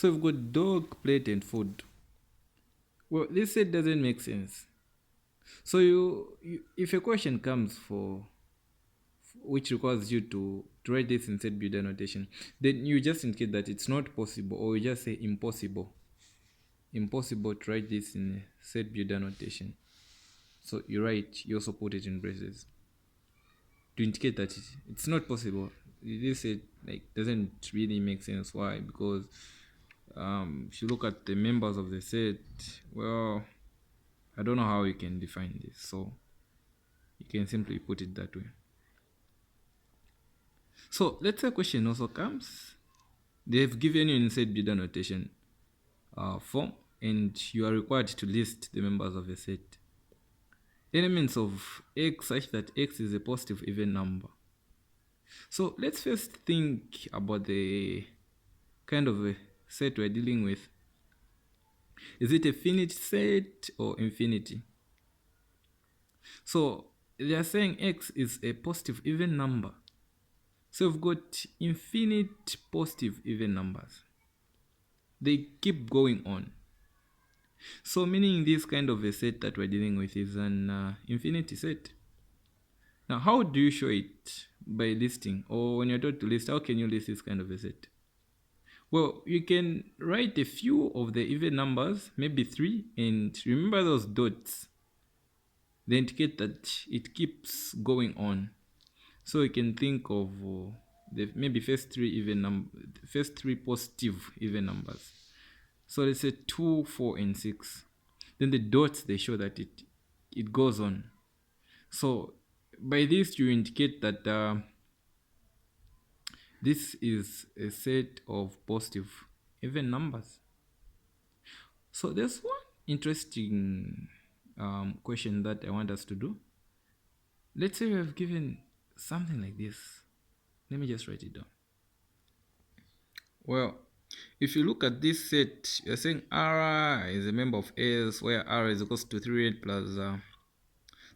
So we've got dog, plate, and food. Well, this set doesn't make sense. So if a question comes for which requires you to write this in set builder notation, then you just indicate that it's not possible, or you just say impossible. Impossible to write this in set builder notation. So you also put it in braces to indicate that it's not possible. This set doesn't really make sense. Why? Because if you look at the members of the set, well, I don't know how you can define this, so you can simply put it that way. So let's say a question also comes. They've given you in set builder notation form, and you are required to list the members of a set. Elements of x such that x is a positive even number. So let's first think about the kind of a set we're dealing with. Is it a finite set or infinity? So they are saying x is a positive even number. So we've got infinite positive even numbers. They keep going on. So meaning this kind of a set that we're dealing with is an infinity set. Now, how do you show it? By listing, or when you're told to list, how can you list this kind of a set? Well, you can write a few of the even numbers, maybe 3, and remember those dots. They indicate that it keeps going on. So you can think of the maybe first 3 positive even numbers. So let's say 2, 4, and 6. Then the dots, they show that it goes on. So by this you indicate that this is a set of positive even numbers. So there's one interesting question that I want us to do. Let's say we have given something like this. Let me just write it down. Well, if you look at this set, you're saying R is a member of S, where R is equals to 3n plus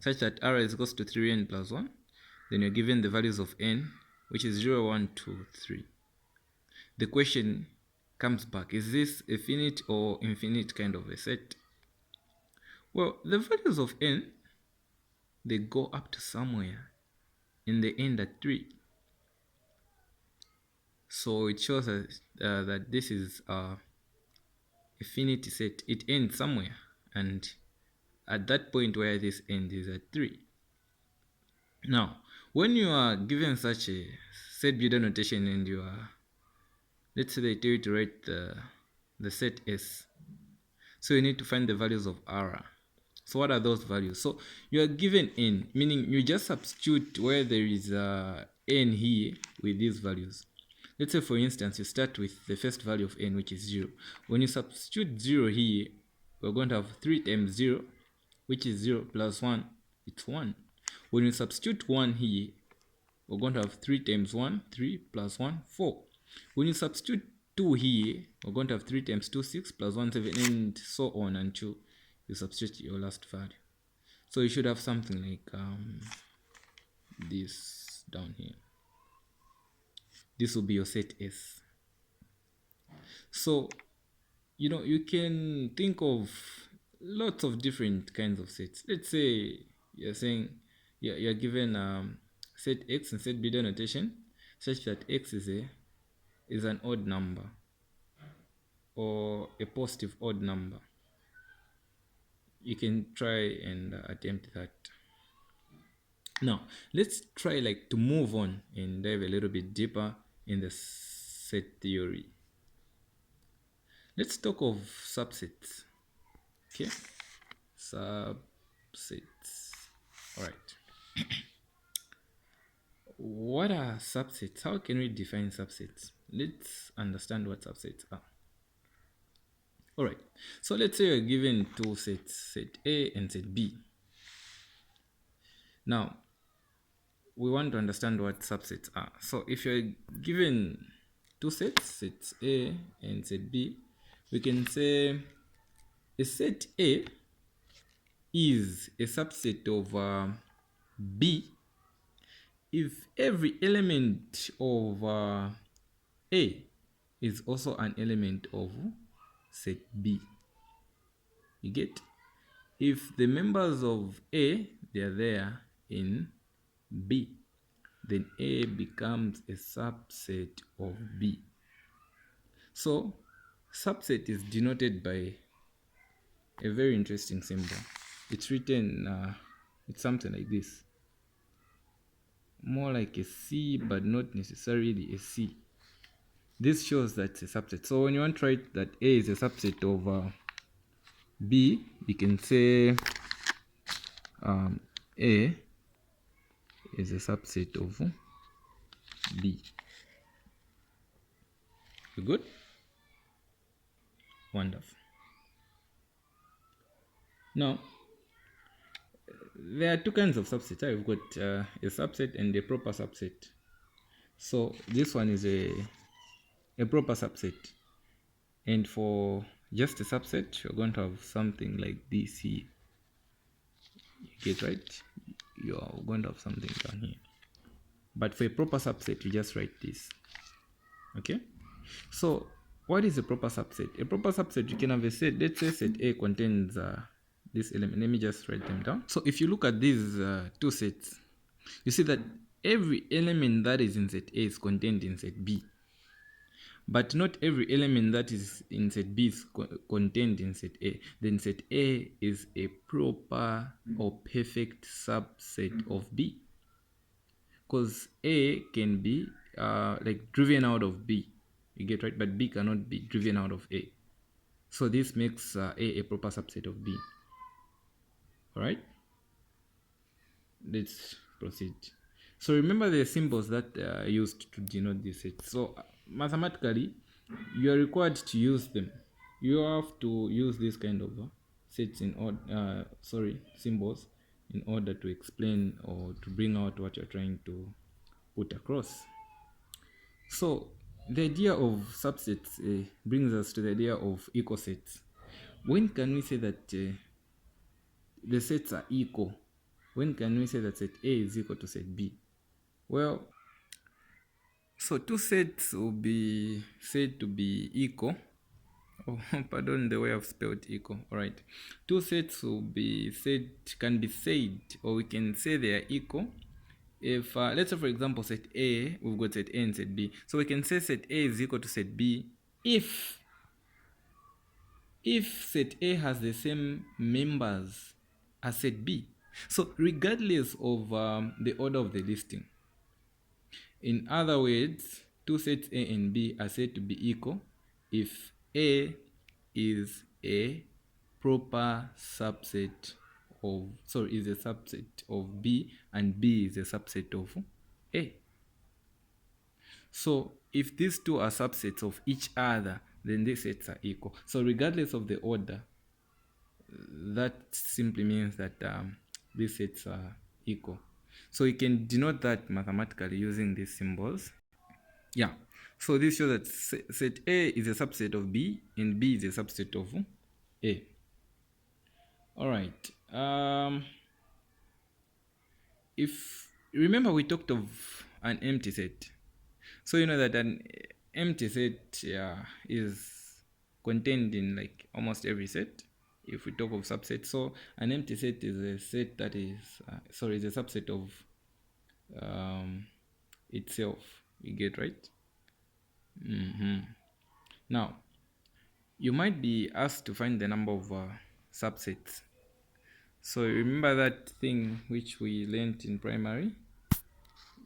such that R is equals to 3n plus 1. Then you're given the values of n, which is 0, 1, 2, 3. The question comes back, is this a finite or infinite kind of a set? Well, the values of n, they go up to somewhere in the end at 3. So it shows us that this is a finite set. It ends somewhere, and at that point where this ends is at 3. Now, when you are given such a set builder notation and you are, let's say they tell you to write the set S, so you need to find the values of R. So what are those values? So you are given n, meaning you just substitute where there is n here with these values. Let's say, for instance, you start with the first value of n, which is 0. When you substitute 0 here, we're going to have 3 times 0, which is 0, plus 1, it's 1. When you substitute 1 here, we're going to have 3 times 1, 3, plus 1, 4. When you substitute 2 here, we're going to have 3 times 2, 6, plus 1, 7, and so on until you substitute your last value. So you should have something like this down here. This will be your set S. So, you can think of lots of different kinds of sets. Let's say you're saying you're given set X and set builder notation such that X is an odd number or a positive odd number. You can try and attempt that. Now, let's try to move on and dive a little bit deeper in the set theory. Let's talk of subsets. Okay, subsets. All right. What are subsets? How can we define subsets? Let's understand what subsets are. All right. So let's say you're given two sets, set A and set B. Now, we want to understand what subsets are. So if you're given two sets, set A and set B, we can say a set A is a subset of B if every element of A is also an element of set B. You get? If the members of A, they are there in B, then A becomes a subset of B. So subset is denoted by a very interesting symbol. It's written, it's something like this. More like a C, but not necessarily a C. This shows that it's a subset. So when you want to write that A is a subset of B, you can say A is a subset of B. You good? Wonderful. Now, there are two kinds of subsets. We've got a subset and a proper subset. So this one is a proper subset. And for just a subset, you're going to have something like this here. You get right? You're going to have something down here. But for a proper subset, you just write this. Okay? So what is a proper subset? A proper subset, you can have a set. Let's say set A contains this element. Let me just write them down. So if you look at these two sets, you see that every element that is in set A is contained in set B. But not every element that is in set B is contained in set A. Then set A is a proper or perfect subset of B. Because A can be like driven out of B. You get right? But B cannot be driven out of A. So this makes A a proper subset of B. Alright? Let's proceed. So remember the symbols that are used to denote this set. So mathematically, you are required to use them. You have to use this kind of sets in order, symbols in order to explain or to bring out what you're trying to put across. So the idea of subsets brings us to the idea of equal sets. When can we say that the sets are equal? When can we say that set A is equal to set B? Well, so two sets will be said to be equal. Oh, pardon the way I've spelled equal. All right. Two sets will be said, can be said, or we can say they are equal. If, let's say for example, set A, we've got set A and set B. So we can say set A is equal to set B if set A has the same members as set B. So regardless of the order of the listing. In other words, two sets A and B are said to be equal if A is a proper subset of, is a subset of B and B is a subset of A. So if these two are subsets of each other, then these sets are equal. So regardless of the order, that simply means that these sets are equal. So you can denote that mathematically using these symbols. Yeah. So this shows that set A is a subset of B and B is a subset of A. All right. If remember, we talked of an empty set. So you know that an empty set is contained in like almost every set. If we talk of subsets, so an empty set is a set that is is a subset of itself. You get right? Now, you might be asked to find the number of subsets. So remember that thing which we learned in primary?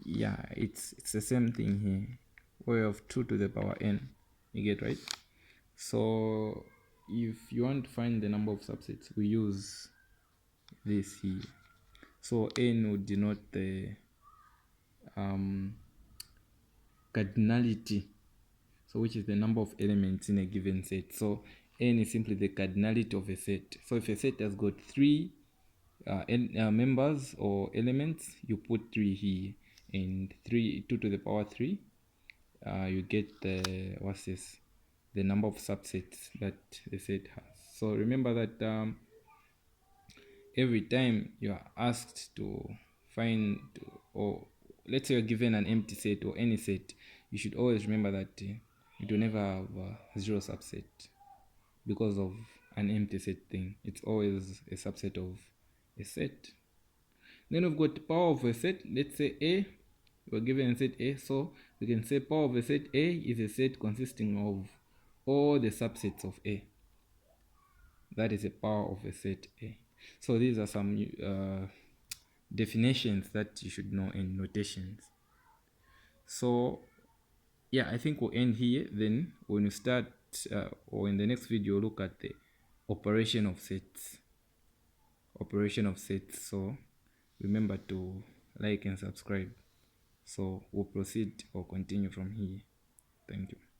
Yeah, it's the same thing here. We have 2 to the power n. You get right? So if you want to find the number of subsets, we use this here. So n would denote the cardinality, so which is the number of elements in a given set. So n is simply the cardinality of a set. So if a set has got 3 members or elements, you put 3 here, and 2 to the power 3, you get the the number of subsets that the set has. So remember that every time you are asked to find, or let's say you're given an empty set or any set, you should always remember that it will never have a zero subset because of an empty set thing. It's always a subset of a set. Then we've got power of a set. Let's say A, we're given a set A, so we can say power of a set A is a set consisting of all the subsets of A. That is a power of a set A. So these are some definitions that you should know and notations. So yeah, I think we'll end here. Then when we start or in the next video, we'll look at the operation of sets. So remember to like and subscribe. So we'll proceed or continue from here. Thank you.